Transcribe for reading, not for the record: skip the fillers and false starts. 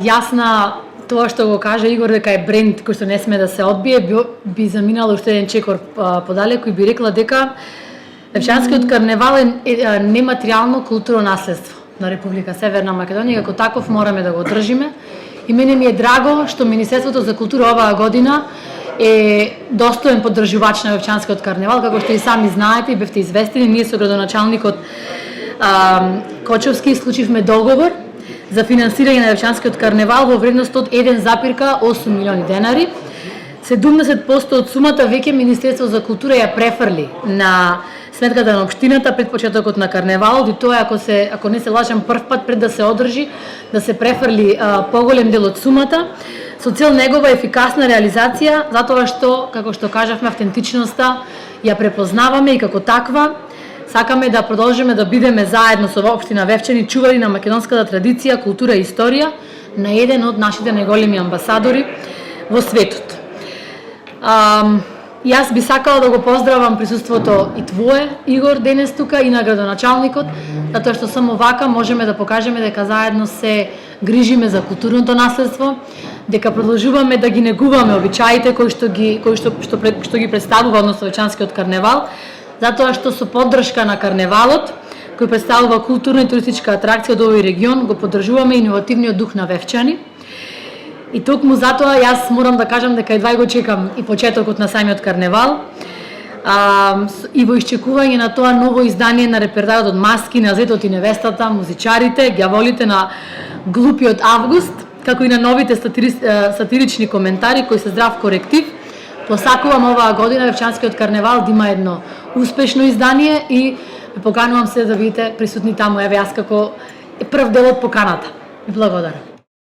Јасна тоа што го кажа Игор дека е бренд кој што не сме да се одбие, би заминала уште еден чекор подалеку и би рекла дека Левчанскиот карневал е нематеријално културно наследство на Република Северна Македонија, како таков мораме да го одржиме. И мене ми е драго што Министерството за култура оваа година е достоен поддржувач на Левчанскиот карневал, како што и сами знаете и бевте известени, ние со градоначалникот Кочовски случивме договор за финансирање на Левчанскиот карневал во вредност од 1,8 милиони денари. 70% од сумата веќе Министерство за култура ја префрли на сметката на општината пред почетокот на карневалот, и тоа ако не се лажам прв пат пред да се одржи, да се префрли поголем дел од сумата со цел негова ефикасна реализација, затоа што, како што кажавме, автентичноста ја препознаваме и како таква сакаме да продолжиме да бидеме заедно со општина Вевчани чувари на македонската традиција, култура и историја на еден од нашите најголеми амбасадори во светот. Јас би сакала да го поздравам присуството и твое, Игор, денес тука, и на градоначалникот, затоа што само вака можеме да покажеме дека заедно се грижиме за културното наследство, дека продолжуваме да ги негуваме обичаите кои што ги представува, односно Левчанскиот карневал, затоа што со поддршка на карневалот, кој представува културна и туристичка атракција од овој регион, го поддржуваме иновативниот дух на Вевчани. И токму затоа јас морам да кажам дека едва го чекам и почетокот на самиот карневал, и во исчекување на тоа ново издание на репертоарот од Маски, на Зетот и невестата, музичарите, ѓаволите на Глупиот август, како и на новите сатирични коментари кои се здрав коректив. Посакувам оваа година Левчанскиот карневал да има едно успешно издание и поканувам се да видите присутни таму, еве јас како прв дел од поканата. Благодарам.